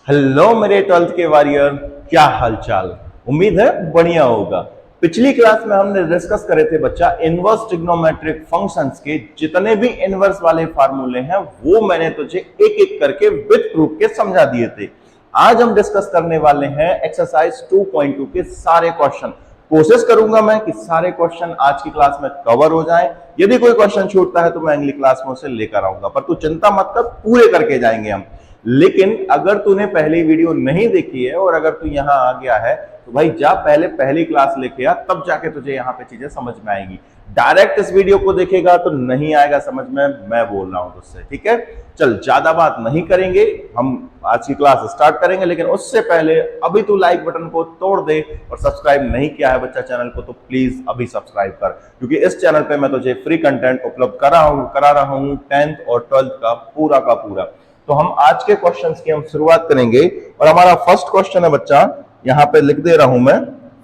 Hello मेरे 12th के warrior, क्या हालचाल। उम्मीद है बढ़िया होगा। पिछली क्लास में हमने डिस्कस करे थे बच्चा इनवर्स ट्रिग्नोमेट्रिक फंक्शंस के जितने भी इनवर्स वाले फार्मूले हैं वो मैंने तुझे एक एक करके विद प्रूफ के समझा दिए थे। आज हम डिस्कस करने वाले हैं एक्सरसाइज 2.2 के सारे क्वेश्चन। कोशिश करूंगा मैं कि सारे क्वेश्चन आज की क्लास में कवर हो जाएं। यदि कोई क्वेश्चन छूटता है तो मैं अगली क्लास में उसे लेकर आऊंगा, पर तू चिंता मत कर, पूरे करके जाएंगे हम। लेकिन अगर तूने पहली वीडियो नहीं देखी है और अगर तू यहां आ गया है तो भाई जा पहले पहली क्लास लेके आ, तब जाके तुझे यहां पे चीजें समझ में आएगी। डायरेक्ट इस वीडियो को देखेगा तो नहीं आएगा समझ में, मैं बोल रहा हूं तुझसे, ठीक है। चल ज्यादा बात नहीं करेंगे, हम आज की क्लास स्टार्ट करेंगे, लेकिन उससे पहले अभी तू लाइक बटन को तोड़ दे और सब्सक्राइब नहीं किया है बच्चा चैनल को तो प्लीज अभी सब्सक्राइब कर, क्योंकि इस चैनल पे मैं तुझे फ्री कंटेंट उपलब्ध करा रहा हूं 10th और 12th का पूरा। तो हम आज के क्वेश्चंस की हम शुरुआत करेंगे और हमारा फर्स्ट क्वेश्चन है बच्चा, यहां पे लिख दे रहा हूं मैं।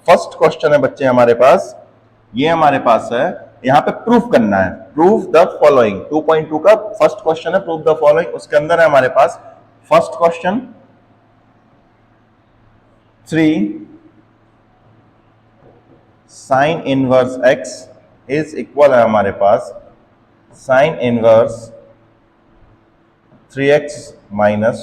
फर्स्ट क्वेश्चन है बच्चे हमारे पास, ये हमारे पास है, यहां पे प्रूफ करना है। प्रूफ द फॉलोइंग 2.2 का फर्स्ट क्वेश्चन है, प्रूफ द फॉलोइंग। उसके अंदर है हमारे पास first question 3 sine inverse x is equal है हमारे पास sine inverse 3x minus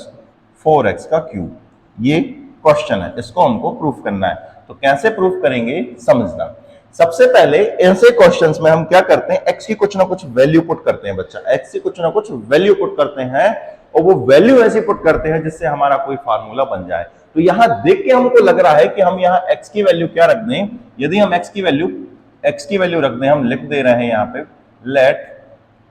4x का क्यूब। ये क्वेश्चन है, इसको हमको प्रूफ करना है। तो कैसे प्रूफ करेंगे समझना। सबसे पहले ऐसे क्वेश्चंस में हम क्या करते हैं, x की कुछ ना कुछ वैल्यू पुट करते हैं बच्चा, x की कुछ ना कुछ वैल्यू पुट करते हैं और वो वैल्यू ऐसी पुट करते हैं जिससे हमारा कोई फार्मूला बन जाए। तो यहां देख के हमको लग रहा है कि हम यहाँ x की वैल्यू क्या रख दें। यदि हम x की वैल्यू रख दें, हम लिख दे रहे हैं यहाँ पे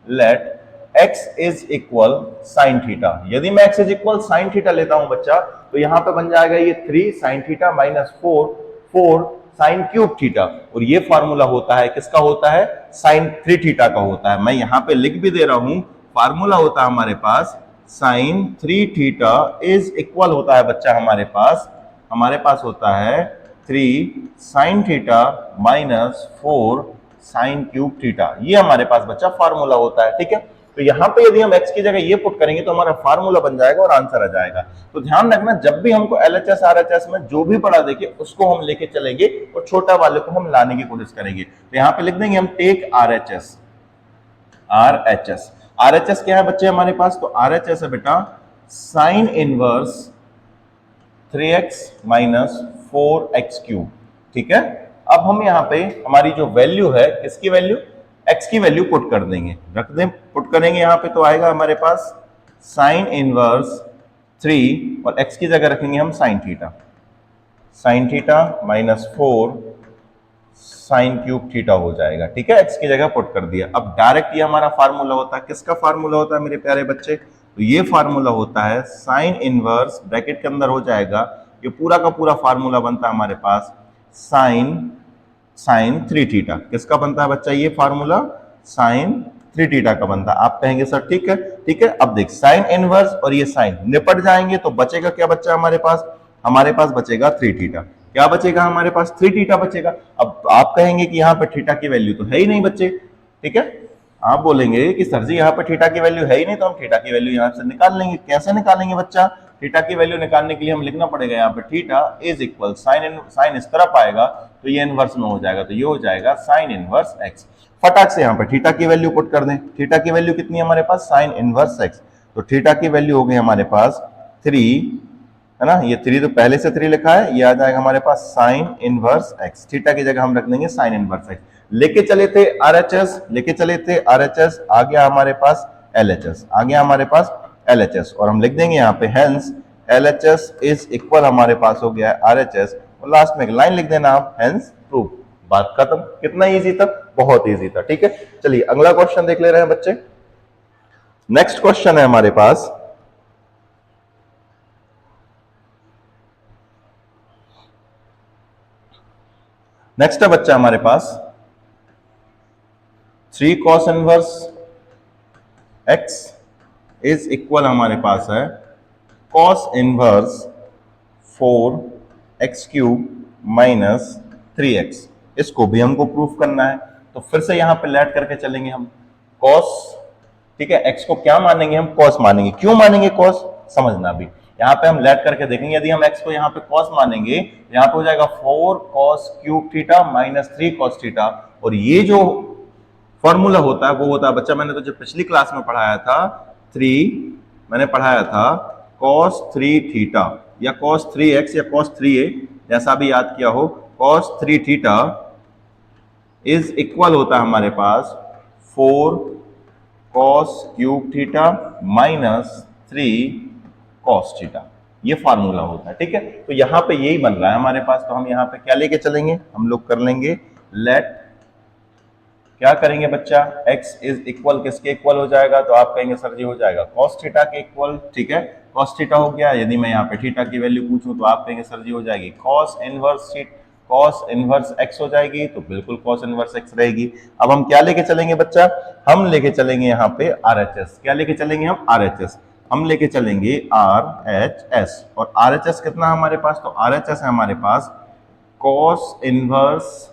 let x is equal sine theta. यदि मैं x is equal sine theta लेता हूं बच्चा तो यहां पे बन जाएगा ये 3 sine theta minus 4 sine cube theta. और ये फार्मूला होता है, किसका होता है, साइन 3 थीटा का होता है। मैं यहां पे लिख भी दे रहा हूं, फार्मूला होता है हमारे पास साइन 3 थीटा इज इक्वल होता है बच्चा हमारे पास होता है 3 sine theta minus 4 sine cube theta. ये हमारे पास बच्चा फार्मूला होता है, ठीक है। तो यहां पे यदि हम x की जगह ये पुट करेंगे तो हमारा फार्मूला बन जाएगा और आंसर आ जाएगा। तो ध्यान रखना, जब भी हमको LHS RHS में जो भी पढ़ा देखे उसको हम लेके चलेंगे और छोटा वाले को हम लाने की कोशिश करेंगे। तो यहां पे लिख देंगे हम टेक RHS क्या है बच्चे हमारे पास, तो RHS है बेटा sine inverse 3x minus 4x cube, ठीक है। अब हम यहाँ पे हमारी जो वैल्यू है, किसकी वैल्यू, x की वैल्यू पुट कर देंगे, रख दें, पुट करेंगे यहाँ पे तो आएगा हमारे पास साइन इनवर्स 3 और x की जगह रखेंगे हम sine theta minus 4 sine cube theta हो जाएगा, ठीक है। x की जगह पुट कर दिया। अब डायरेक्ट ये हमारा फार्मूला होता है, किसका फार्मूला होता है मेरे प्यारे बच्चे, तो ये फार्मूला होता है साइन इनवर्स, ब्रैकेट के अंदर हो जाएगा, ये पूरा का पूरा फार्मूला बनता है हमारे पास साइन 3 थीटा। किसका बनता है बच्चा ये फार्मूला, साइन 3 थीटा का बनता है। आप कहेंगे सर ठीक है। अब देख, साइन इनवर्स और ये साइन निपट जाएंगे तो बचेगा क्या बच्चा हमारे पास बचेगा 3 थीटा। क्या बचेगा हमारे पास, 3 थीटा बचेगा। अब आप कहेंगे कि यहाँ पे थीटा की वैल्यू तो है ही नहीं बच्चे, ठीक है। आप बोलेंगे कि सर जी यहाँ पे थीटा की वैल्यू है ही नहीं, तो हम थीटा की वैल्यू यहाँ से निकाल लेंगे। कैसे निकालेंगे बच्चा, थीटा की वैल्यू निकालने के लिए हम लिखना पड़ेगा यहाँ पे थीटा इज इक्वल साइन इस तरफ आएगा तो ये इनवर्स में हो जाएगा, तो ये हो जाएगा साइन इनवर्स एक्स। फटाक से यहाँ पे थीटा की वैल्यू पुट कर दें। थीटा की वैल्यू कितनी है हमारे पास, साइन इनवर्स एक्स। तो थीटा की वैल्यू हो गई हमारे पास 3, है ना, ये 3 तो पहले से 3 लिखा है, ये आ जाएगा हमारे पास साइन इनवर्स एक्स। थीटा की जगह हम रख देंगे साइन इनवर्स एक्स। लेके चले थे RHS, आ गया हमारे पास LHS, और हम लिख देंगे यहाँ पे हेंस LHS इज इक्वल हमारे पास हो गया है RHS, और लास्ट में एक लाइन लिख देना आप, हेंस प्रूफ। बात खत्म। कितना इजी था, बहुत इजी था, ठीक है। चलिए अगला क्वेश्चन देख ले रहे हैं बच्चे। नेक्स्ट क्वेश्चन है हमारे पास, नेक्स्ट है बच्चा हमारे पास 3 cos inverse x is equal हमारे पास है cos inverse 4x cube minus 3x। इसको भी हमको प्रूफ करना है, तो फिर से यहां पे लेट करके चलेंगे हम cos, ठीक है। x को क्या मानेंगे हम, cos मानेंगे। क्यों मानेंगे cos, समझना भी। यहाँ पे हम लेट करके देखेंगे, यदि हम x को यहाँ पे cos मानेंगे, यहाँ पे हो जाएगा 4 cos cube theta minus 3 cos theta. और ये जो फॉर्मूला होता है वो होता है बच्चा, मैंने तो जब पिछली क्लास में पढ़ाया था, मैंने पढ़ाया था cos 3 थीटा या cos 3x या cos 3a, जैसा भी याद किया हो, cos 3 थीटा इज इक्वल होता है हमारे पास 4 cos cube theta minus 3 cos theta. ये फार्मूला होता है, ठीक है। तो यहां पे यही बन रहा है हमारे पास, तो हम यहां पे क्या लेके चलेंगे, हम लोग कर लेंगे लेट, क्या करेंगे बच्चा, x इज इक्वल किसके इक्वल हो जाएगा, तो आप कहेंगे सर जी हो जाएगा cos थीटा के इक्वल, ठीक है। cos थीटा हो गया, यदि मैं यहाँ पे थीटा की वैल्यू पूछूं तो आप कहेंगे सर जी हो जाएगी cos इनवर्स x हो जाएगी, तो बिल्कुल cos इनवर्स x रहेगी। अब हम क्या लेके चलेंगे बच्चा, हम लेके चलेंगे यहाँ पे RHS, क्या लेके चलेंगे हम, RHS, हम लेके चलेंगे RHS। और RHS कितना है हमारे पास, तो RHS है हमारे पास cos inverse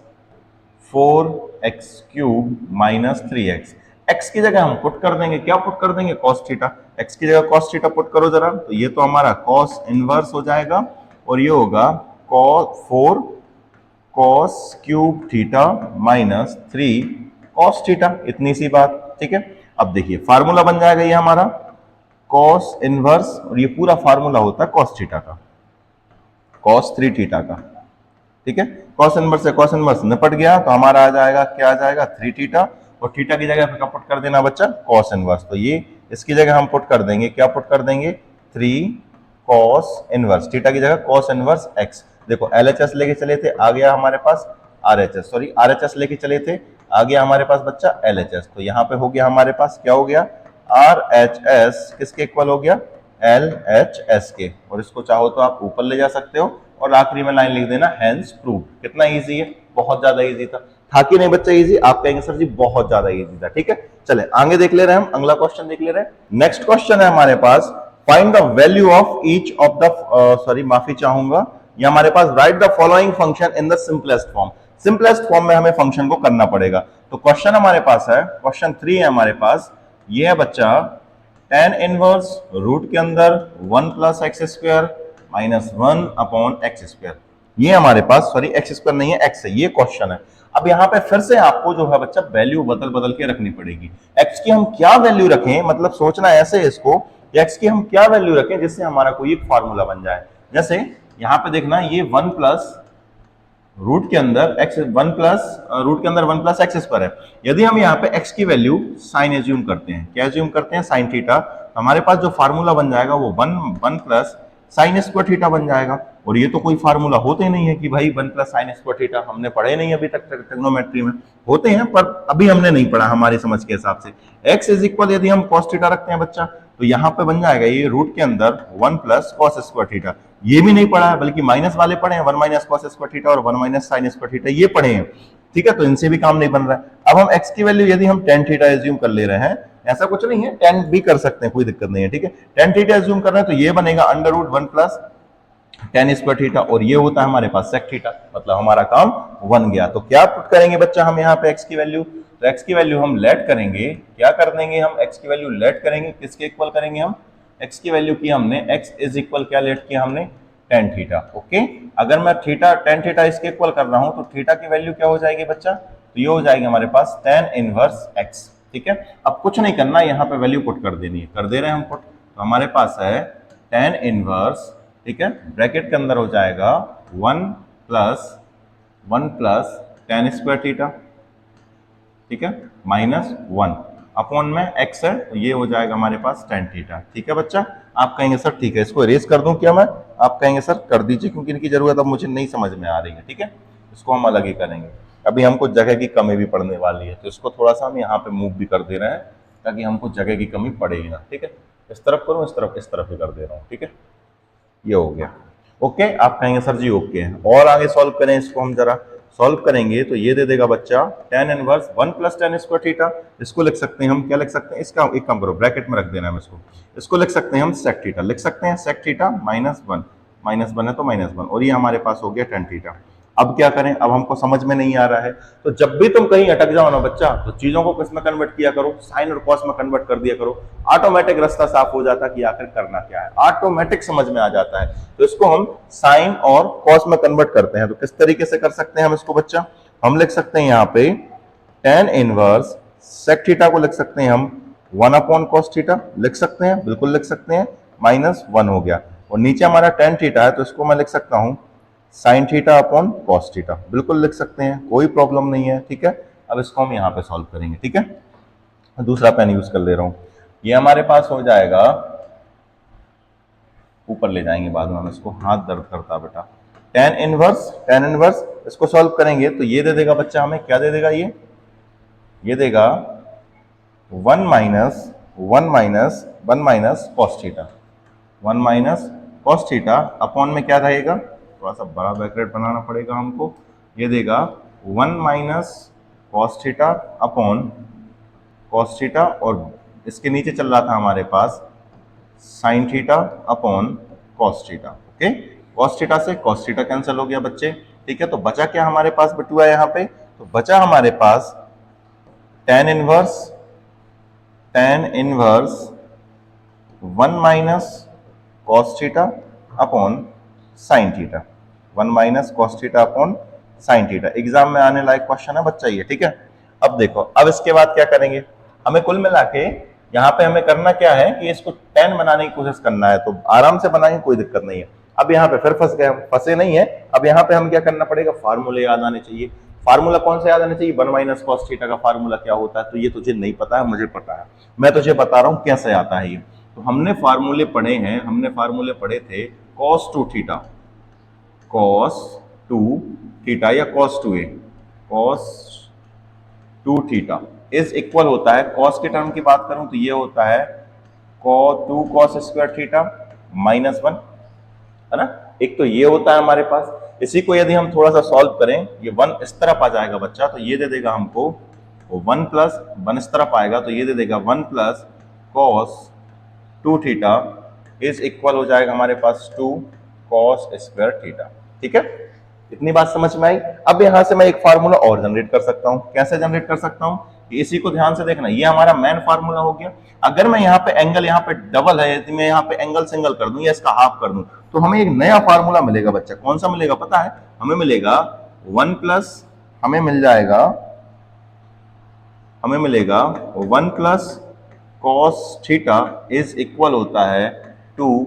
4x cube minus 3x। x की जगह हम पुट कर देंगे, क्या पुट कर देंगे, cos थीटा, x की जगह cos थीटा पुट करो जरा, तो ये तो हमारा cos इनवर्स हो जाएगा और ये होगा 4 cos cube theta minus 3 cos theta, इतनी सी बात, ठीक है। अब देखिए फार्मूला बन जाएगा ये हमारा cos इनवर्स, और ये पूरा फार्मूला होता है cos थीटा का, cos 3 थीटा का, ठीक है। cos इनवर्स से cos इनवर्स निपट गया, तो हमारा आ जाएगा, क्या आ जाएगा, 3 थीटा, और थीटा की जगह पे पुट कर देना बच्चा cos इनवर्स, तो ये इसकी जगह हम पुट कर देंगे, क्या पुट कर देंगे, 3 cos इनवर्स, थीटा की जगह cos इनवर्स x। देखो LHS लेके चले थे, आ गया हमारे पास RHS, सॉरी RHS लेके चले थे, आ गया हमारे पास बच्चा LHS, तो यहाँ पे हो गया हमारे पास, क्या हो गया, RHS किसके इक्वल हो गया, LHS के, और इसको चाहो तो आप ऊपर ले जा सकते हो और आखिरी में लाइन लिख देना हेंस प्रूव। कितना इजी है, बहुत ज्यादा इजी था कि नहीं बच्चा इजी, आप कहेंगे सर जी बहुत ज्यादा इजी था, ठीक है। चले आगे देख ले रहे हैं, हम अगला क्वेश्चन देख ले रहे हैं। नेक्स्ट क्वेश्चन है हमारे पास, find the value of each of the, sorry माफी चाहूंगा, ये हमारे पास write the following function in the simplest form. Simplest form में हमें फंक्शन को करना पड़ेगा, तो क्वेश्चन हमारे पास है, क्वेश्चन 3 है हमारे पास, ये है बच्चा tan इनवर्स रूट के अंदर 1 plus x square minus 1 upon x square, ये हमारे पास, सॉरी एक्स स्क्वायर नहीं है, एक्स है, ये क्वेश्चन है। अब यहाँ पे फिर से आपको जो है बच्चा वैल्यू बदल बदल के रखनी पड़ेगी। एक्स की हम क्या वैल्यू रखें, मतलब सोचना ऐसे है इसको, एक्स की हम क्या वैल्यू रखें जिससे हमारा कोई एक फार्मूला बन जाए। जैसे यहाँ पे देखना, ये 1 प्लस रूट के अंदर एक्स, 1 प्लस रूट के अंदर 1 प्लस एक्स स्क्वायर है। यदि हम यहाँ पे एक्स की वैल्यू साइन एज्यूम करते हैं, क्या एज्यूम करते हैं, साइन थीटा, हमारे पास जो फार्मूला बन जाएगा वो 1 प्लस साइन स्क्वायर थीटा बन जाएगा। और ये तो कोई फार्मूला होते नहीं है कि भाई 1 प्लस साइन स्क्वायर थीटा, हमने पढ़े नहीं अभी तक ट्रिग्नोमेट्री में, होते हैं पर अभी हमने नहीं पढ़ा हमारी समझ के हिसाब से। एक्स इज इक्वल यदि हम कॉस थीटा रखते हैं बच्चा, तो यहाँ पे बन जाएगा ये रूट के अंदर 1 प्लस कॉस स्क्वायर थीटा, ये भी नहीं पढ़ा है बल्कि माइनस वाले पढ़े हैं, 1 माइनस कॉस स्क्वायर थीटा और 1 माइनस साइन स्क्वायर थीटा, ये पढ़े हैं, ठीक है। तो इनसे भी काम नहीं बन रहा है। अब हम एक्स की वैल्यू यदि हम tan थीटा एज्यूम कर ले रहे हैं, ऐसा कुछ नहीं है, tan भी कर सकते हैं, कोई दिक्कत नहीं है, ठीक है। tan थीटा एज्यूम कर रहे हैं तो ये बनेगा under root 1 plus tan square theta, और ये होता है हमारे पास sec थीटा, मतलब हमारा काम बन गया। तो क्या पुट करेंगे बच्चा हम यहाँ पे x की वैल्यू, तो x की वैल्यू हम लेट करेंगे, क्या कर देंगे हम, x की वैल्यू लेट करेंगे, किसके इक्वल करेंगे हम, x की वैल्यू की हमने x इज इक्वल क्या लेट किया हमने, tan थीटा, ओके। अगर मैं थीटा tan थीटा इसके इक्वल कर रहा हूं तो थीटा की वैल्यू क्या हो जाएगी बच्चा, तो ये हो जाएगी हमारे पास tan इनवर्स x, ठीक है। अब कुछ नहीं करना, यहाँ पे वैल्यू पुट कर देनी है, कर दे रहे हैं हम पुट, तो हमारे पास है tan इनवर्स, ठीक है, ब्रैकेट के अंदर हो जाएगा 1 प्लस tan स्क्वायर थीटा, ठीक है, माइनस 1 अपॉन में x है, तो ये हो जाएगा हमारे पास tan थीटा, ठीक है बच्चा। आप कहेंगे सर ठीक है, इसको इरेज कर दूं क्या मैं, आप कहेंगे सर कर दीजिए क्योंकि इनकी जरूरत अब मुझे नहीं समझ में आ रही है, ठीक है, इसको हम अलग ही करेंगे। अभी हमको जगह की कमी भी पड़ने वाली है, तो इसको थोड़ा सा हम यहाँ पे मूव भी कर दे रहे हैं ताकि हमको जगह की कमी पड़ेगी ना, ठीक है। इस तरफ करूँ, इस तरफ ही कर दे रहा हूँ, ठीक है, ये हो गया, ओके। आप कहेंगे सर जी ओके है, और आगे सॉल्व करें इसको, हम जरा सॉल्व करेंगे तो ये दे देगा बच्चा tan inverse 1 plus tan square theta, इसको लिख सकते हैं हम, क्या लिख सकते हैं, इसका एक काम करो ब्रैकेट में रख देना है इसको लिख सकते हैं हम sec थीटा, लिख सकते हैं sec थीटा माइनस 1 है तो -1, और ये हमारे पास हो गया tan थीटा। अब क्या करें, अब हमको समझ में नहीं आ रहा है। तो जब भी तुम कहीं अटक जाओ ना बच्चा, तो चीजों को किस में कन्वर्ट किया करो, साइन और कॉस में कन्वर्ट कर दिया करो। ऑटोमेटिक रास्ता साफ हो जाता कि आखिर करना क्या है, ऑटोमेटिक समझ में आ जाता है। तो इसको हम साइन और कॉस में कन्वर्ट करते हैं। तो किस तरीके से कर सकते हैं हम इसको बच्चा, हम लिख सकते हैं यहाँ पे tan इनवर्स सेक थीटा को लिख सकते हैं हम 1 अपॉन कॉस थीटा, लिख सकते हैं, बिल्कुल लिख सकते हैं, -1 हो गया। और नीचे हमारा tan थीटा है, तो इसको मैं लिख सकता हूं sign theta upon cos theta, बिल्कुल लिख सकते हैं, कोई प्रॉब्लम नहीं है। ठीक है, अब इसको हम यहाँ पे सॉल्व करेंगे। ठीक है, दूसरा पेन यूज कर ले रहा हूं, ये हमारे पास हो जाएगा, ऊपर ले जाएंगे बाद में हम इसको, हाथ दर्द करता बेटा। tan इनवर्स इसको सॉल्व करेंगे तो ये दे देगा बच्चा, हमें क्या दे देगा, ये देगा 1 minus cos theta, 1 minus cos theta upon में क्या रहेगा, थोड़ा सा बड़ा ब्रैकेट बनाना पड़ेगा हमको, ये देगा 1 minus cos theta upon cos theta, और इसके नीचे चल रहा था हमारे पास sine theta upon cos theta. Okay, cos theta से कॉस थीटा कैंसिल हो गया बच्चे। ठीक है, तो बचा क्या हमारे पास बटुआ यहाँ पे, तो बचा हमारे पास tan inverse 1 minus cos theta upon sine theta, 1 minus cos theta upon sine theta. Exam में आने लायक क्वेश्चन है बच्चा ये। ठीक है, अब देखो, अब इसके बाद क्या करेंगे, हमें कुल मिला के यहाँ पे हमें करना क्या है कि इसको tan बनाने की कोशिश करना है। तो आराम से बनाएंगे, कोई दिक्कत नहीं है। अब यहाँ पे फिर फंस गए, फंसे नहीं है। अब यहाँ पे हम क्या करना पड़ेगा, फार्मूले याद आने चाहिए। फार्मूला कौन सा याद आना चाहिए, 1 माइनस कॉस थीटा का फार्मूला क्या होता है। तो ये तुझे नहीं पता है, मुझे पता है, मैं तुझे बता रहा हूं कैसे आता है ये। तो हमने फार्मूले पढ़े हैं, हमने फार्मूले पढ़े थे cos 2 थीटा, cos 2 थीटा या cos 2a, cos 2 theta is equal होता है, cos के टर्म की बात करूं तो ये होता है cos 2 cos स्क्वायर थीटा -1, है ना। एक तो ये होता है हमारे पास। इसी को यदि हम थोड़ा सा सॉल्व करें, ये 1 इस तरफ आ जाएगा बच्चा, तो ये दे देगा हमको 1 प्लस 1 इस तरफ आएगा, तो ये दे देगा 1 plus cos 2 theta is equal हो जाएगा हमारे पास 2 cos स्क्वायर थीटा। ठीक है, इतनी बात समझ में आई। अब यहां से मैं एक फार्मूला और जनरेट कर सकता हूं। कैसे जनरेट कर सकता हूं, इसी को ध्यान से देखना, ये हमारा मेन फार्मूला हो गया। अगर मैं यहाँ पे एंगल यहाँ पे डबल है, यदि मैं यहाँ पे एंगल सिंगल कर दूं या इसका हाफ कर दूं, तो हमें एक नया फार्मूला मिलेगा बच्चा। कौन सा मिलेगा पता है, हमें मिलेगा 1 प्लस, हमें मिलेगा 1 plus cos theta is equal होता है 2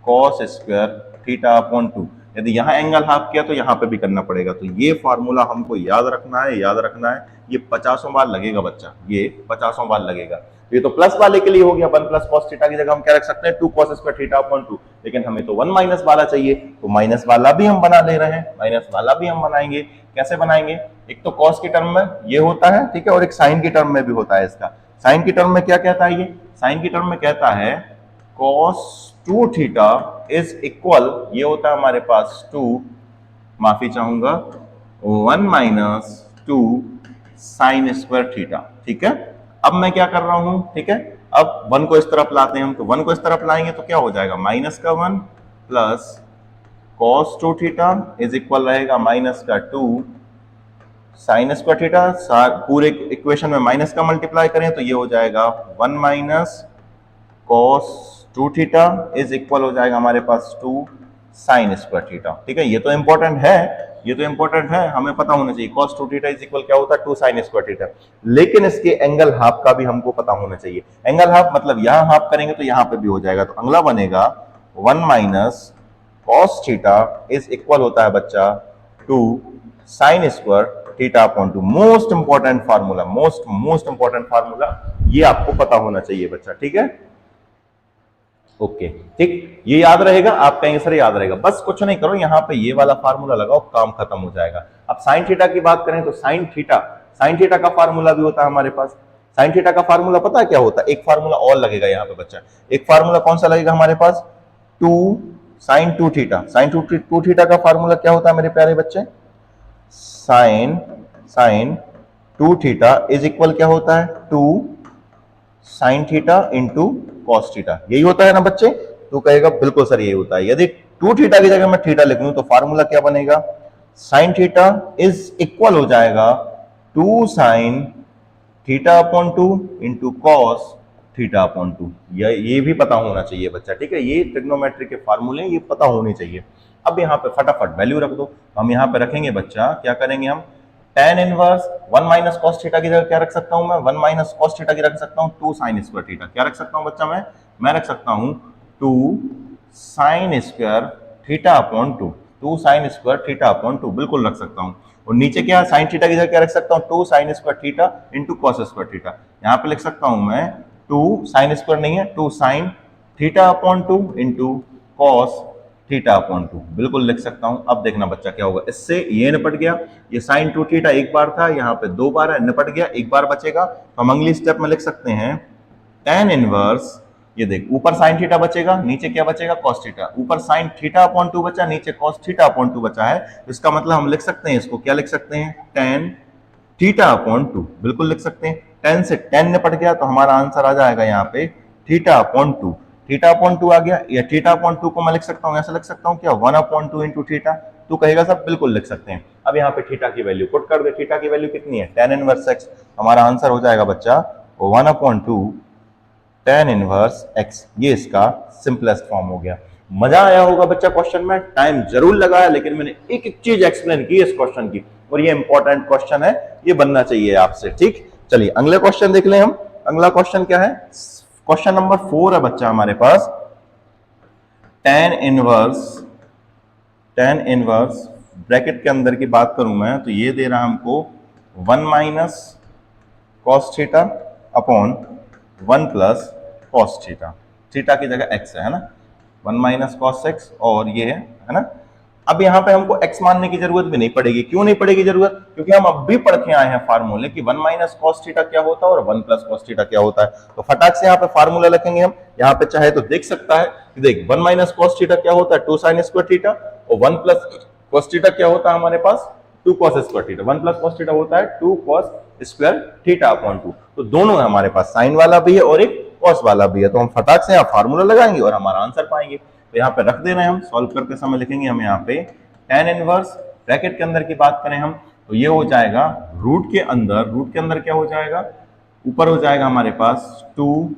cos स्क्वायर थीटा अपॉन 2। यदि यहाँ एंगल हाफ किया तो यहाँ पे भी करना पड़ेगा। तो ये फार्मूला हमको याद रखना है, ये 50 बार लगेगा बच्चा, ये 50 बार लगेगा। ये तो प्लस वाले के लिए हो गया, 1 प्लस कॉस थीटा की जगह हम क्या रख सकते हैं, 2 cos स्क्वायर थीटा अपॉन 2। लेकिन हमें तो 1 माइनस वाला चाहिए, तो माइनस वाला भी हम बना ले रहे हैं, माइनस वाला भी हम बनाएंगे। कैसे बनाएंगे, एक तो कॉस के टर्म में ये होता है, ठीक है, और एक साइन के टर्म में भी होता है इसका। साइन की टर्म में क्या कहता है, ये साइन की टर्म में कहता है cos 2 थीटा इज इक्वल, ये होता है हमारे पास 2, माफी चाहूंगा, 1 माइनस 2 साइन स्क्वायर थीटा। ठीक है, अब मैं क्या कर रहा हूं, ठीक है, अब 1 को इस तरफ लाते हैं हम, तो 1 को इस तरफ लाएंगे तो क्या हो जाएगा, माइनस का 1 plus cos 2 theta is equal रहेगा माइनस का 2 साइन स्क्वायर थीटा। पूरे इक्वेशन में माइनस का मल्टीप्लाई करें तो ये हो जाएगा 1 minus cos 2 theta is equal हो जाएगा हमारे पास 2 साइन स्क्वायर थीटा। ठीक है, ये तो इंपॉर्टेंट है, हमें पता होना चाहिए cos 2 थीटा इज इक्वल क्या होता है, 2 साइन स्क्वायर थीटा। लेकिन इसके एंगल हाफ का भी हमको पता होना चाहिए। एंगल हाफ मतलब यहां हाफ करेंगे तो यहां पे भी हो जाएगा, तो अगला बनेगा 1 minus cos theta is equal होता है बच्चा 2 sine square theta upon 2। Most important formula, ये आपको पता होना चाहिए बच्चा। ठीक है, ओके, ठीक, ये याद रहेगा, आप कहेंगे सर याद रहेगा, बस कुछ नहीं करो, यहाँ पे ये वाला फार्मूला लगाओ, काम खत्म हो जाएगा। अब साइन थीटा की बात करें तो साइन थीटा का फार्मूला भी होता है हमारे पास। साइन थीटा का फार्मूला पता है क्या होता है, एक फार्मूला और लगेगा यहाँ पे बच्चा। एक फार्मूला कौन सा लगेगा हमारे पास, 2 साइन 2 थीटा। साइन 2 थीटा का फार्मूला क्या होता है मेरे प्यारे बच्चे, साइन 2 थीटा इज इक्वल क्या होता है, 2 sine theta into cos theta. यही होता है ना बच्चे, तो कहेगा बिल्कुल सर यही होता है। यदि 2 थीटा की जगह मैं थीटा लिख लूं तो फार्मूला क्या बनेगा, साइन थीटा इज इक्वल हो जाएगा 2 sign theta upon 2 into cos theta upon 2। ये भी पता होना चाहिए बच्चा, ठीक है, ये ट्रिग्नोमेट्री के फार्मूले ये पता होने चाहिए। अब यहाँ पे फटाफट वैल्यू रख दो। हम यहाँ पे रखेंगे बच्चा, क्या करेंगे हम, tan inverse 1 minus cos theta की जगह क्या रख सकता हूं मैं, 1 माइनस कॉस थीटा की रख सकता हूं 2 साइन स्क्वायर थीटा। क्या रख सकता हूं बच्चा मैं रख सकता हूं 2 sine square theta upon 2 sine square theta upon 2 बिल्कुल रख सकता हूं। और नीचे क्या साइन थीटा की जगह क्या रख सकता हूं 2 sine square theta into cos square theta. यहाँ पे लिख सकता हूं मैं 2 साइन स्क्वायर नहीं है 2 sign theta upon 2 into cos theta upon 2 बिल्कुल लिख सकता हूं। अब देखना बच्चा क्या होगा, इससे ये निपट गया, ये साइन 2 थीटा एक बार था, यहाँ पे 2 बार है, निपट गया, एक बार बचेगा। तो हम अगली स्टेप में लिख सकते हैं tan इनवर्स, ये देख ऊपर साइन थीटा बचेगा, नीचे क्या बचेगा कॉस थीटा, ऊपर साइन थीटा अपॉन 2 बचा, नीचे कॉस थीटा अपॉन 2 बचा है। तो इसका मतलब हम लिख सकते हैं इसको, क्या लिख सकते हैं, tan थीटा अपॉन 2 बिल्कुल लिख सकते हैं। tan से tan निपट गया तो हमारा आंसर आ जाएगा यहाँ पे थीटा अपॉन 2। थीटा अपॉन 2 आ गया, या थीटा अपॉन 2 को मैं लिख सकता हूँ, ऐसा लिख सकता हूँ क्या 1 अपॉन 2 इंटू थीटा। तू कहेगा सब बिल्कुल लिख सकते हैं। अब यहाँ पे थीटा की वैल्यू पुट कर दे, थीटा की वैल्यू कितनी है tan इनवर्स x, हमारा आंसर हो जाएगा बच्चा 1 अपॉन 2 tan इनवर्स x। ये इसका सिंपलेस्ट फॉर्म हो गया। मजा आया होगा बच्चा क्वेश्चन में, टाइम जरूर लगाया, लेकिन मैंने एक एक चीज एक्सप्लेन की इस क्वेश्चन की, और ये इंपॉर्टेंट क्वेश्चन है, ये बनना चाहिए आपसे, ठीक। चलिए अगले क्वेश्चन देख लें हम। अगला क्वेश्चन क्या है, क्वेश्चन नंबर 4 है बच्चा हमारे पास। tan इनवर्स ब्रैकेट के अंदर की बात करूं मैं तो ये दे रहा हमको 1 minus cos theta upon 1 plus cos theta, theta की जगह x है ना, 1 माइनस कॉस एक्स, और ये है ना। अब यहाँ पे हमको x मानने की जरूरत भी नहीं पड़ेगी। क्यों नहीं पड़ेगी जरूरत, क्योंकि हम अब भी पढ़ के आए हैं फार्मूले कि 1 माइनस कॉस थीटा क्या होता है और 1 प्लस कॉस थीटा क्या होता है। तो फटाक से यहाँ पे फार्मूला लिखेंगे हम। यहाँ पे चाहे तो देख सकता है कि देख 1 माइनस कॉस थीटा क्या होता है 2 साइन स्क्वायर थीटा, और 1 प्लस कॉस थीटा क्या होता है हमारे पास 2 cos square theta. 1 plus cos theta होता है 2 कॉस स्क्वायर थीटा अपॉन 2। तो दोनों है हमारे पास, साइन वाला भी है और एक कॉस वाला भी है। तो हम फटाक से यहाँ फार्मूला लगाएंगे और हमारा आंसर पाएंगे। तो यहाँ पे रख देना है, हम सॉल्व करते समय लिखेंगे हम यहाँ पे tan इनवर्स, ब्रैकेट के अंदर की बात करें हम तो ये हो जाएगा रूट के अंदर क्या हो जाएगा, ऊपर हो जाएगा हमारे पास 2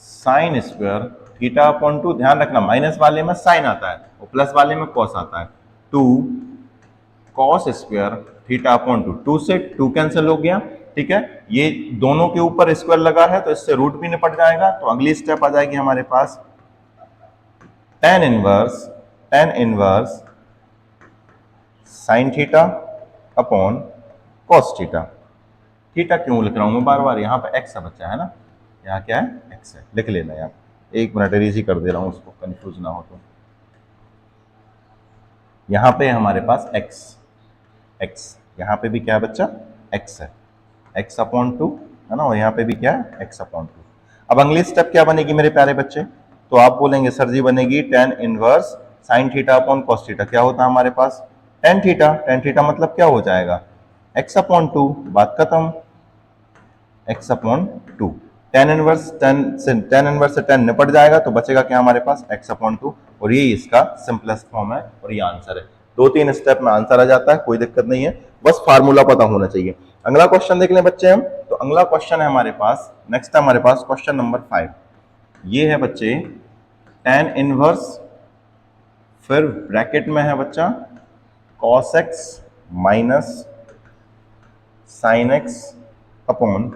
साइन स्क्वायर थीटा अपॉन 2। ध्यान रखना माइनस वाले में साइन आता है और प्लस वाले में कॉस आता है। 2 कॉस स्क्वायर थीटा अपॉन 2, 2 से 2 कैंसिल हो गया, ठीक है। ये दोनों के ऊपर स्क्वायर लगा है तो इससे रूट भी निपट जाएगा। तो अगली स्टेप आ जाएगी हमारे पास tan inverse sine theta upon cos theta. Theta क्यों लिख रहा हूं मैं बार बार, यहाँ पे x है बच्चा, है ना, यहाँ क्या है x है, लिख लेना यार। एक मिनट इजी कर दे रहा हूं उसको, कंफ्यूज ना हो। तो यहाँ पे हमारे पास x यहाँ पे भी क्या है बच्चा x है, x अपॉन 2 है ना, और यहाँ पे भी क्या है x अपॉन 2। अब अगली स्टेप क्या बनेगी मेरे प्यारे बच्चे, तो आप बोलेंगे सर जी बनेगी tan inverse sine theta upon cos theta. क्या होता है हमारे पास tan थीटा मतलब क्या हो जाएगा x अपॉन 2, बात खत्म, x अपॉन 2। tan इनवर्स से tan निपट जाएगा तो बचेगा क्या हमारे पास x अपॉन 2, और ये इसका सिंपलेस्ट फॉर्म है और ये आंसर है। 2-3 स्टेप में आंसर आ जाता है, कोई दिक्कत नहीं है, बस फार्मूला पता होना चाहिए। अगला क्वेश्चन देख लें बच्चे हम। तो अगला क्वेश्चन है हमारे पास, नेक्स्ट है हमारे पास क्वेश्चन नंबर 5। ये है बच्चे tan इनवर्स, फिर ब्रैकेट में है बच्चा cos x minus sine x upon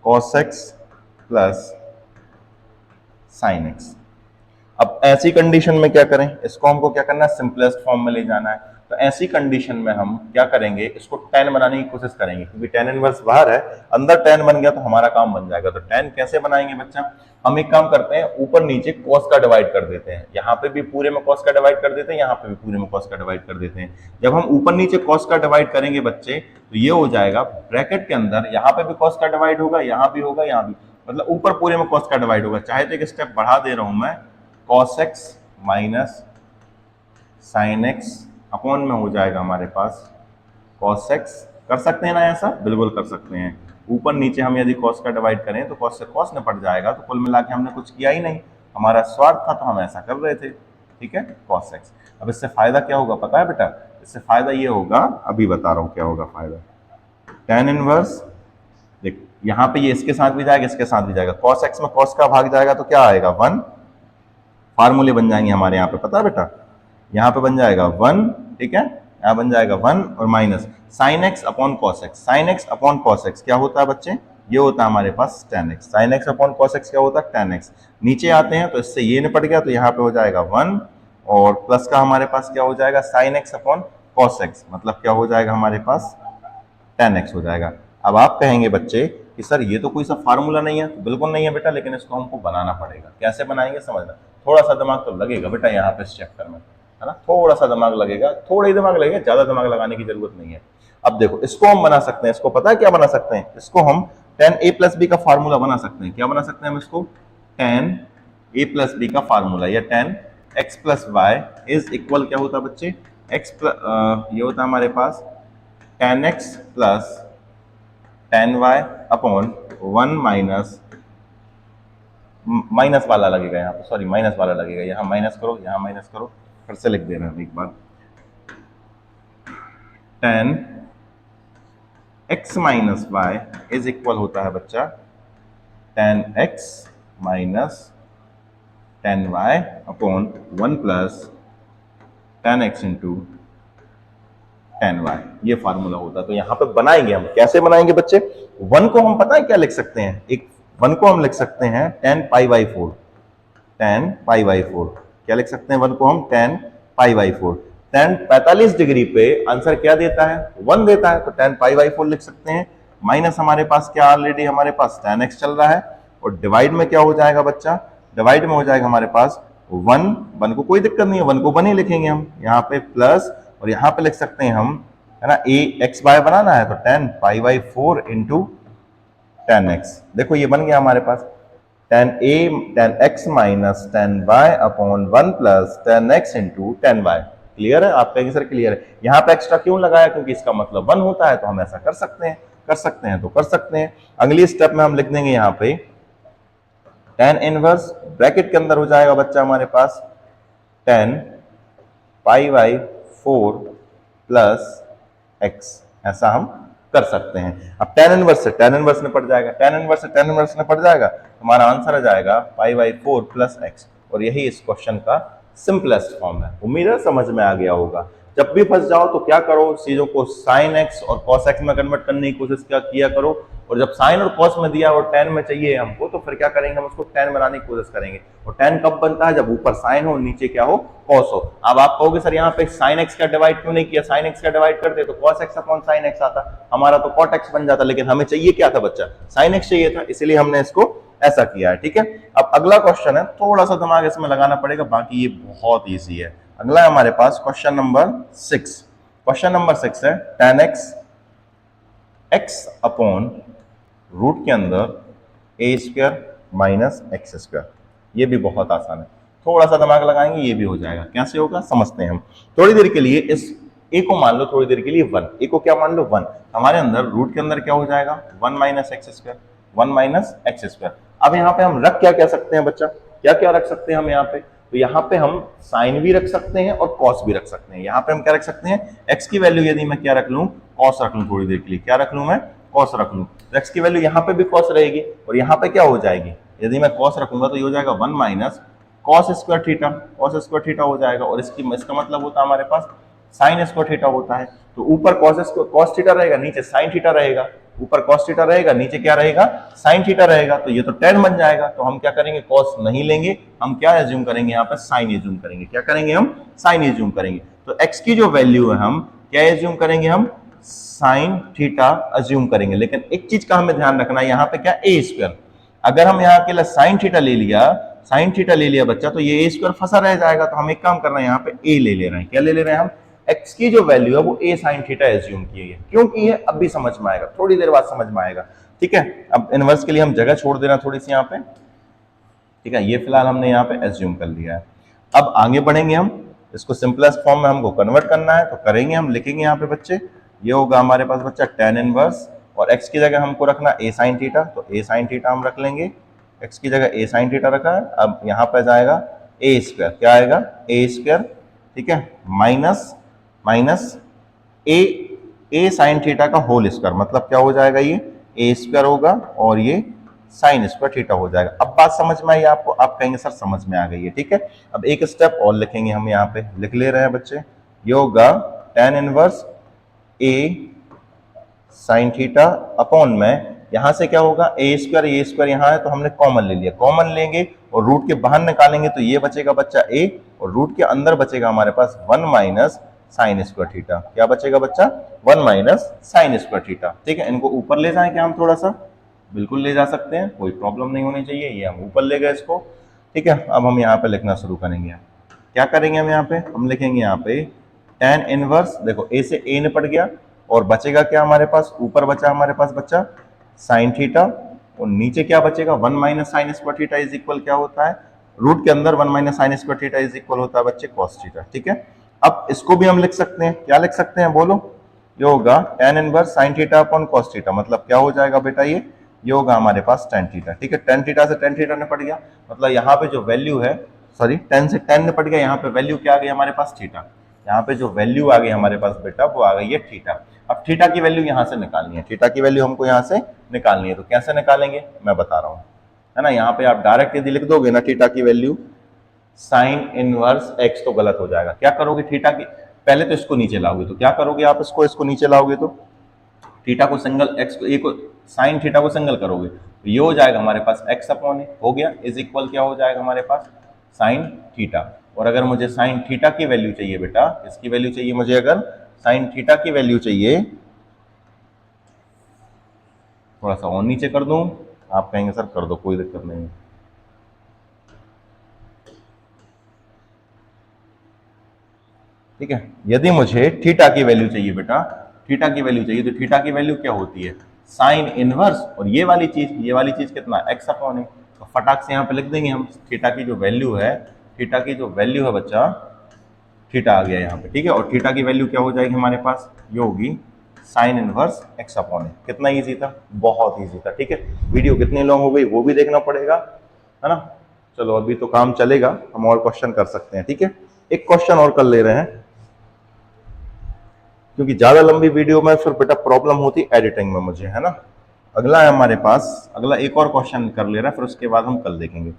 cos x plus sine x। अब ऐसी कंडीशन में क्या करें, इसको हमको क्या करना है सिंपलेस्ट फॉर्म में ले जाना है। तो ऐसी कंडीशन में हम क्या करेंगे, इसको tan बनाने की कोशिश करेंगे, क्योंकि tan इनवर्स बाहर है, अंदर tan बन गया तो हमारा काम बन जाएगा। तो tan कैसे बनाएंगे बच्चा, हम एक काम करते हैं ऊपर नीचे cos का डिवाइड कर देते हैं, यहाँ पे भी पूरे में cos का डिवाइड कर देते हैं, यहाँ पे भी पूरे में cos का डिवाइड कर देते हैं। जब हम ऊपर नीचे cos का डिवाइड करेंगे बच्चे तो ये हो जाएगा ब्रैकेट के अंदर, यहाँ पे भी cos का डिवाइड होगा, यहाँ भी होगा, यहाँ भी, मतलब ऊपर पूरे में cos का डिवाइड होगा। चाहे तो एक स्टेप बढ़ा दे रहा हूं मैं, cos x minus sine x upon में हो जाएगा हमारे पास cos x। कर सकते हैं ना ऐसा, बिल्कुल कर सकते हैं। ऊपर नीचे हम यदि cos का डिवाइड करें तो cos से cos निपट जाएगा, तो कुल मिला के हमने कुछ किया ही नहीं, हमारा स्वार्थ था तो हम ऐसा कर रहे थे। ठीक है, cos x। अब इससे फायदा क्या होगा पता है बेटा? इससे फायदा ये होगा, अभी बता रहा हूं क्या होगा फायदा। tan इनवर्स, देख यहाँ पे ये इसके साथ भी जाएगा, इसके साथ भी जाएगा, cos x में cos का भाग जाएगा तो क्या आएगा 1, फार्मूले बन जाएंगे हमारे यहाँ पे, पता है बेटा? यहाँ पे बन जाएगा 1, ठीक है, यहाँ बन जाएगा 1 और minus sine x upon cos x. Sine x upon cos x क्या होता है बच्चे? ये होता है हमारे पास tan x। Sine x upon cos x क्या होता है? tan x। नीचे आते हैं तो इससे ये निपट गया, तो यहाँ पे हो जाएगा 1 और प्लस का हमारे पास क्या हो जाएगा? Sine x upon cos x, मतलब क्या हो जाएगा हमारे पास? tan x हो जाएगा। अब आप कहेंगे बच्चे कि सर ये तो कोई सा फार्मूला नहीं है, तो बिल्कुल नहीं है बेटा, लेकिन इसको हमको बनाना पड़ेगा। कैसे बनाएंगे समझना, थोड़ा सा दिमाग तो लगेगा बेटा यहाँ पे इस चैप्टर में, है ना, थोड़ा सा दिमाग लगेगा, थोड़ा ही दिमाग लगेगा, ज्यादा दिमाग लगाने की जरूरत नहीं है। अब देखो इसको हम बना सकते हैं, इसको पता है क्या बना सकते हैं? इसको हम tan a प्लस बी का फार्मूला बना सकते हैं। क्या बना सकते हैं हम इसको? tan a प्लस बी का फार्मूला, या tan x plus y is equal क्या होता है बच्चे? x प्लस ये होता है हमारे पास tan x plus tan y upon 1 minus, minus वाला लगेगा यहाँ पे, सॉरी माइनस वाला लगेगा, यहाँ माइनस करो, यहाँ माइनस करो, फिर से लिख दे रहे हैं एक बार। tan x minus y is equal होता है बच्चा tan x minus tan y upon 1 plus tan x into tan y, ये फार्मूला होता है। तो यहाँ पे बनाएंगे हम, कैसे बनाएंगे बच्चे? 1 को हम पता है क्या लिख सकते हैं? एक 1 को हम लिख सकते हैं tan π/4, tan π/4 क्या लिख सकते हैं? 1 को हम tan π/4। tan 45 डिग्री पे आंसर क्या देता है? 1 देता है, तो tan π/4 लिख सकते हैं। माइनस हमारे पास क्या, ऑलरेडी हमारे पास tan x चल रहा है, और डिवाइड में क्या हो जाएगा बच्चा? डिवाइड में हो जाएगा हमारे पास 1 को कोई दिक्कत नहीं है, 1 को 1 ही लिखेंगे हम यहाँ पे, प्लस और यहाँ पे लिख सकते हैं हम, है ना, a x बाय बनाना है तो tan π/4 इंटू tan x। देखो ये बन गया हमारे पास tan x minus tan y upon 1 plus tan x into tan y। Clear है? आप कहेंगे सर क्लियर है, यहाँ पे एक्स्ट्रा क्यों लगाया? क्योंकि इसका मतलब 1 होता है, तो हम ऐसा कर सकते हैं, कर सकते हैं तो कर सकते हैं। अगली स्टेप में हम लिख देंगे यहाँ पे tan इनवर्स, ब्रैकेट के अंदर हो जाएगा बच्चा हमारे पास tan π/4 प्लस x, ऐसा हम कर सकते हैं। अब tan इनवर्स से tan इनवर्स में पड़ जाएगा, tan इनवर्स से tan इनवर्स में पड़ जाएगा, हमारा आंसर आ जाएगा π/4 प्लस x, और यही इस क्वेश्चन का सिंपलेस्ट फॉर्म है। उम्मीद है समझ में आ गया होगा। जब भी फंस जाओ तो क्या करो, चीजों को sin x और cos x में कन्वर्ट करने की कोशिश किया करो, और जब sin और cos में दिया और tan में चाहिए हमको, तो फिर क्या करेंगे, हम उसको tan बनाने की कोशिश करेंगे। और tan कब बनता है? जब ऊपर sin हो नीचे क्या हो? cos हो। अब आप कहोगे सर यहाँ पे sin x का डिवाइड क्यों नहीं किया? sin x का डिवाइड करते तो cos x upon sin x आता, हमारा तो cot x बन जाता, लेकिन हमें चाहिए क्या था बच्चा? sin x चाहिए था, इसलिए हमने इसको ऐसा किया है। ठीक है, अब अगला क्वेश्चन है, थोड़ा सा दिमाग इसमें लगाना पड़ेगा, बाकी ये बहुत ईजी है। अगला है हमारे पास क्वेश्चन नंबर 6। क्वेश्चन नंबर 6 है tan x अपॉन रूट के अंदर a square minus x square. ये भी बहुत आसान है, थोड़ा सा दिमाग लगाएंगे ये भी हो जाएगा। कैसे होगा समझते हैं हम। थोड़ी देर के लिए इस a को मान लो, थोड़ी देर के लिए 1, a को क्या मान लो 1, हमारे अंदर रूट के अंदर क्या हो जाएगा 1 minus x square, 1 minus x square. अब यहाँ पे हम रख क्या कह सकते हैं बच्चा? क्या क्या रख सकते हैं हम यहाँ पे? तो यहाँ पे हम साइन भी रख सकते हैं और कॉस भी रख सकते हैं। यहाँ पे हम क्या रख सकते हैं? एक्स की वैल्यू यदि मैं क्या रख लूं? कॉस रख लूं, थोड़ी देर के लिए क्या रख लूं मैं? कॉस रख लूं, तो एक्स की वैल्यू यहाँ पे भी कॉस रहेगी, और यहाँ पे क्या हो जाएगी? यदि मैं कॉस रखूंगा तो ये हो जाएगा 1 minus cos square theta, cos square theta हो जाएगा, और इसका मतलब होता है हमारे पास साइन स्क्वायर थीटा होता है। तो ऊपर कॉस थीटा रहेगा, नीचे साइन थीटा रहेगा, ऊपर कॉस थीटा रहेगा, नीचे क्या रहेगा? साइन थीटा रहेगा, तो ये तो tan बन जाएगा। तो हम क्या करेंगे? कॉस नहीं लेंगे, हम क्या एज्यूम करेंगे यहाँ पे? साइन एज्यूम करेंगे। क्या करेंगे हम? साइन एज्यूम करेंगे। तो x की जो वैल्यू है हम क्या एज्यूम करेंगे? हम साइन थीटा एज्यूम करेंगे। लेकिन एक चीज का हमें ध्यान रखना है, यहाँ पे क्या a स्क्वायर, अगर हम यहाँ के लिए साइन थीटा ले लिया बच्चा, तो ये a स्क्वायर फंसा रह जाएगा। तो हम एक काम कर रहे हैं, यहाँ पे a ले रहे हैं। क्या ले रहे हैं हम? x की जो वैल्यू है वो a sin थीटा एज्यूम की है। क्यों की है अब भी समझ में आएगा, थोड़ी देर बाद समझ में आएगा। ठीक है, अब इनवर्स के लिए हम जगह छोड़ देना थोड़ी सी यहाँ पे। ठीक है, ये फिलहाल हमने यहाँ पे एज्यूम कर लिया है। अब आगे बढ़ेंगे हम, इसको सिंपलेस्ट फॉर्म में हमको कन्वर्ट करना है, तो करेंगे हम, लिखेंगे यहाँ पे बच्चे, ये होगा हमारे पास बच्चा tan इनवर्स, और x की जगह हमको रखना a sin थीटा, तो a sin थीटा हम रख लेंगे। x की जगह a sin थीटा रखा है, अब यहाँ पे जाएगा ए स्क्वायर, क्या आएगा ए स्क्वायर, ठीक है, माइनस माइनस ए साइन थीटा का होल स्क्वायर, मतलब क्या हो जाएगा ये ए स्क्वायर होगा और ये साइन स्क्वायर थीटा हो जाएगा। अब बात समझ में आई आपको, आप कहेंगे सर समझ में आ गई है, ठीक है। अब एक स्टेप और लिखेंगे हम, यहाँ पे लिख ले रहे हैं बच्चे, ये होगा tan इनवर्स ए साइन थीटा अपॉन में, यहां से क्या होगा ए स्क्वायर यहाँ है तो हमने कॉमन ले लिया, कॉमन लेंगे और रूट के बाहर निकालेंगे तो ये बचेगा बच्चा ए, और रूट के अंदर बचेगा हमारे पास 1 माइनस साइन स्क्वायर थीटा, क्या बचेगा बच्चा 1 माइनस साइन स्क्वायर थीटा, ठीक है। इनको ऊपर ले जाएं क्या हम थोड़ा सा, बिल्कुल ले जा सकते हैं, कोई प्रॉब्लम नहीं होनी चाहिए, ये हम ऊपर ले गए इसको, ठीक है। अब हम यहाँ पे लिखना शुरू करेंगे, क्या करेंगे हम यहाँ पे, हम लिखेंगे यहाँ पे tan इनवर्स, देखो ए से ए निपट गया और बचेगा क्या हमारे पास, ऊपर बचा हमारे पास बच्चा साइन थीटा और नीचे क्या बचेगा 1 minus sine square theta is equal क्या होता है, रूट के अंदर 1 minus sine square theta is equal होता है बच्चे कॉस थीटा, ठीक है। अब इसको भी हम लिख सकते हैं, क्या लिख सकते हैं बोलो, ये होगा tan inverse sine theta upon cos theta, मतलब क्या हो जाएगा बेटा ये होगा हमारे पास tan थीटा, ठीक है। tan थीटा से tan थीटा निपट गया, मतलब यहाँ पे जो वैल्यू है, सॉरी tan से tan निपट गया, यहाँ पे वैल्यू क्या आ गई हमारे पास थीटा, यहाँ पे जो वैल्यू आ गई हमारे पास बेटा वो आ गई है थीटा। अब थीटा की वैल्यू यहाँ से निकालनी है, थीटा की वैल्यू हमको यहाँ से निकालनी है, तो कैसे निकालेंगे मैं बता रहा हूँ, है ना। यहाँ पे आप डायरेक्ट यदि लिख दोगे ना थीटा की वैल्यू साइन इनवर्स एक्स तो गलत हो जाएगा, क्या करोगे थीटा की, पहले तो इसको नीचे लाओगे, तो क्या करोगे आप इसको नीचे लाओगे तो थीटा को सिंगल एक्स को एक साइन थीटा को सिंगल करोगे तो ये हो जाएगा हमारे पास एक्स अपॉन ए, हो गया, इज इक्वल क्या हो जाएगा हमारे पास साइन थीटा। और अगर मुझे साइन थीटा की वैल्यू चाहिए बेटा, इसकी वैल्यू चाहिए मुझे, अगर साइन थीटा की वैल्यू चाहिए, थोड़ा सा और नीचे कर दूं, आप कहेंगे सर कर दो कोई दिक्कत नहीं है, ठीक है। यदि मुझे थीटा की वैल्यू चाहिए बेटा, थीटा की वैल्यू चाहिए, तो थीटा की वैल्यू क्या होती है साइन इनवर्स, और ये वाली चीज कितना एक्स अपॉन ए, तो फटाक से यहाँ पे लिख देंगे हम थीटा की जो वैल्यू है, थीटा की जो वैल्यू है बच्चा, थीटा आ गया यहाँ पे, ठीक है। और थीटा की वैल्यू क्या हो जाएगी हमारे पास, ये होगी साइन इनवर्स एक्स अपॉन ए। कितना इजी था, बहुत इजी था, ठीक है। वीडियो कितनी लॉन्ग हो गई वो भी देखना पड़ेगा, है ना। चलो अभी तो काम चलेगा, हम और क्वेश्चन कर सकते हैं, ठीक है। एक क्वेश्चन और कर ले रहे हैं, क्योंकि ज्यादा लंबी वीडियो में फिर बेटा प्रॉब्लम होती एडिटिंग में मुझे, है ना। अगला है हमारे पास, अगला एक और क्वेश्चन कर ले रहा है, फिर उसके बाद हम कल देखेंगे।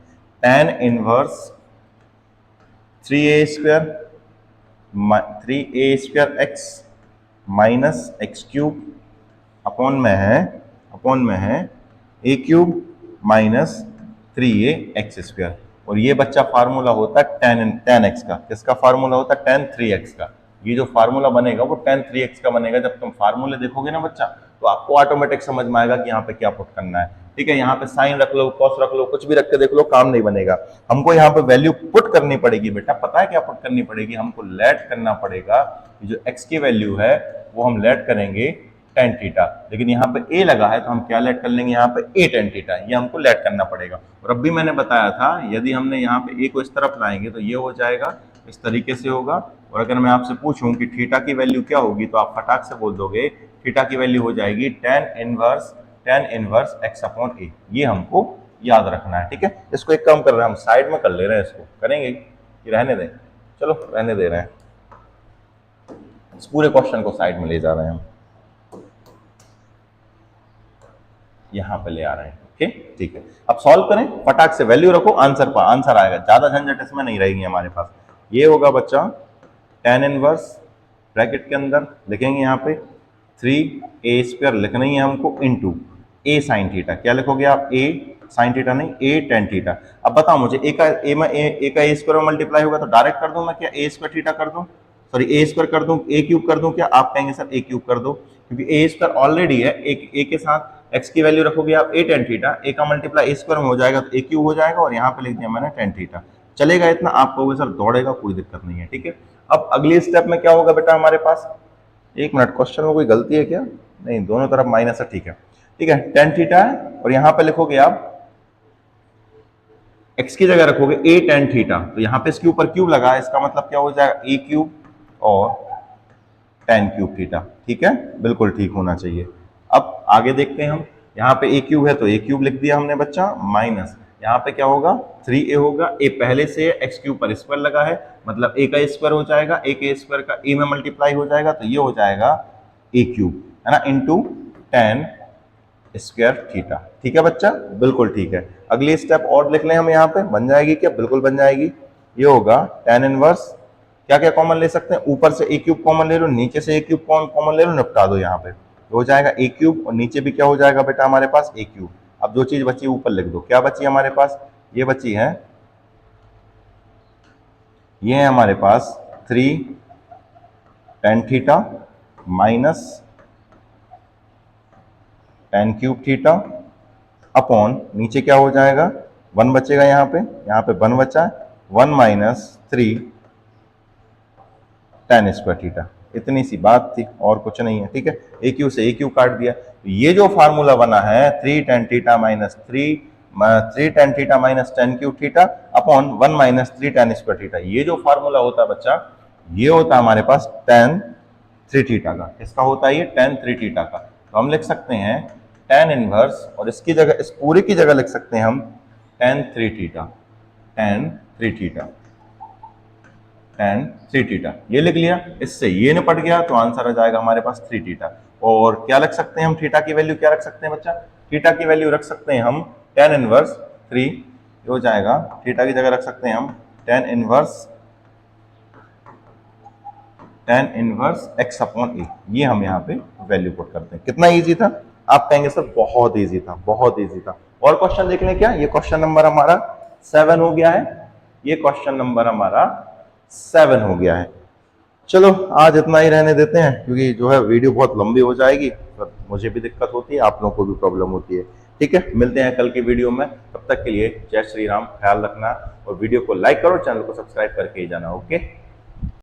tan inverse 3a square x minus x cube upon में है a cube minus 3a x square, और ये बच्चा फार्मूला होता है tan एक्स का, किसका फार्मूला होता है tan 3x का। ये जो फार्मूला बनेगा वो tan 3x का बनेगा, जब तुम फार्मूले देखोगे ना बच्चा तो आपको ऑटोमेटिक समझ में आएगा कि यहाँ पे क्या पुट करना है, ठीक है। यहाँ पे साइन रख लो, कॉस रख लो, कुछ भी रख के देख लो, काम नहीं बनेगा, हमको यहाँ पे वैल्यू पुट करनी पड़ेगी बेटा। पता है क्या पुट करनी पड़ेगी, हमको लेट करना पड़ेगा, जो x की वैल्यू है वो हम लेट करेंगे tan थीटा, लेकिन यहाँ पे a लगा है तो हम क्या लेट कर लेंगे, यहाँ पे a tan थीटा, ये हमको लेट करना पड़ेगा। और अब भी मैंने बताया था यदि हमने यहाँ पे a को इस तरफ लाएंगे तो ये हो जाएगा, इस तरीके से होगा। और अगर मैं आपसे पूछूं कि थीटा की वैल्यू क्या होगी तो आप फटाक से बोल दोगे थीटा की वैल्यू हो जाएगी tan inverse x upon a, ये हमको याद रखना है, ठीक है। इसको एक काम कर रहे हैं हम, साइड में कर ले रहे हैं, इसको करेंगे कि रहने दें, चलो रहने दे रहे हैं, इस पूरे क्वेश्चन को साइड में ले जा रहे हैं हम, यहां पे ले आ रहे हैं, ओके ठीक है। अब सॉल्व करें, फटाक से वैल्यू रखो, आंसर आएगा, ज्यादा झंझट इसमें नहीं रहेगी हमारे पास। ये होगा बच्चा tan इनवर्स, ब्रैकेट के अंदर लिखेंगे यहाँ पे 3a स्क्वायर लिखना ही है हमको, इनटू a साइन थीटा, क्या लिखोगे आप a साइन थीटा नहीं a tan थीटा। अब बताओ मुझे a का a स्क्वायर में मल्टीप्लाई होगा तो डायरेक्ट कर दूं मैं, क्या a स्क्वायर थीटा कर दूं, सॉरी a स्क्वायर कर दूं, a क्यूब कर दूं, क्या आप कहेंगे सर a क्यूब कर दो, क्योंकि a स्क्वायर ऑलरेडी है, a के साथ x की वैल्यू रखोगे आप a tan थीटा, a का मल्टीप्लाई a स्क्वायर में हो जाएगा तो a क्यूब हो जाएगा, और यहाँ पे लिख दिया मैंने tan थीटा, चलेगा इतना। आप कहोगे सर दौड़ेगा, कोई दिक्कत नहीं है, ठीक है। अब अगली स्टेप में क्या होगा बेटा हमारे पास, एक मिनट, क्वेश्चन में कोई गलती है क्या, नहीं दोनों तरफ माइनस है, ठीक है ठीक है, tan थीटा है, और यहाँ पे लिखोगे आप x की जगह रखोगे a tan थीटा, तो यहाँ पे इसके ऊपर क्यूब लगा है, इसका मतलब क्या हो जाएगा a क्यूब और tan क्यूब थीटा, ठीक है, बिल्कुल ठीक होना चाहिए। अब आगे देखते हैं हम, यहाँ पे a क्यूब है तो a क्यूब लिख दिया हमने बच्चा, माइनस यहाँ पे क्या होगा 3a होगा, a पहले से x क्यूब पर स्क्वायर लगा है, मतलब a का स्क्वायर हो जाएगा, a के स्क्वायर का a में मल्टीप्लाई हो जाएगा, तो ये हो जाएगा a क्यूब, है ना, इंटू tan स्क्वायर थीटा। ठीक है बच्चा, बिल्कुल ठीक है। अगली स्टेप और लिख लें हम, यहाँ पे बन जाएगी क्या, बिल्कुल बन जाएगी। ये होगा tan इनवर्स, क्या क्या कॉमन ले सकते हैं, ऊपर से a क्यूब कॉमन ले लो, नीचे से a क्यूब कॉमन ले लो, निपटा दो। यहाँ पे हो जाएगा a क्यूब और नीचे भी क्या हो जाएगा बेटा हमारे पास a क्यूब। अब जो चीज बची ऊपर लिख दो, क्या बची हमारे पास, ये बची है, ये है हमारे पास 3 tan theta minus tan cube theta upon नीचे क्या हो जाएगा 1 बचेगा, यहाँ पे 1 बचा है, 1 माइनस 3 tan स्क्वायर थीटा। इतनी सी बात थी और कुछ नहीं है। ठीक है, ए क्यू से ए क्यू काट दिया, तो ये जो फार्मूला बना है 3 tan theta minus 3 tan theta minus tan cube theta upon 1 minus 3 tan square theta, ये जो फार्मूला होता है बच्चा, ये होता है हमारे पास tan 3 थीटा का। किसका होता है ये, tan 3 थीटा का। तो हम लिख सकते हैं tan इनवर्स, और इसकी जगह, इस पूरे की जगह लिख सकते हैं हम tan 3 theta, tan 3 theta, tan 3 theta, ये लिख लिया। इससे ये निपट गया, तो आंसर आ जाएगा हमारे पास 3 थीटा। और क्या रख सकते हैं हम, थीटा की वैल्यू क्या रख सकते हैं बच्चा, थीटा की वैल्यू रख सकते हैं हम tan इनवर्स 3, ये हो जाएगा, थीटा की जगह रख सकते हैं हम tan inverse x upon a, ये हम यहाँ पे वैल्यू पुट करते हैं। कितना इजी था, आप कहेंगे सर बहुत इजी था, बहुत इजी था। और क्वेश्चन देख लें क्या, ये क्वेश्चन नंबर हमारा 7 हो गया है, ये क्वेश्चन नंबर हमारा 7 हो गया है। चलो आज इतना ही रहने देते हैं, क्योंकि जो है वीडियो बहुत लंबी हो जाएगी, पर मुझे भी दिक्कत होती है, आप लोगों को भी प्रॉब्लम होती है। ठीक है, मिलते हैं कल की वीडियो में, तब तक के लिए जय श्री राम, ख्याल रखना, और वीडियो को लाइक करो, चैनल को सब्सक्राइब करके ही जाना। ओके।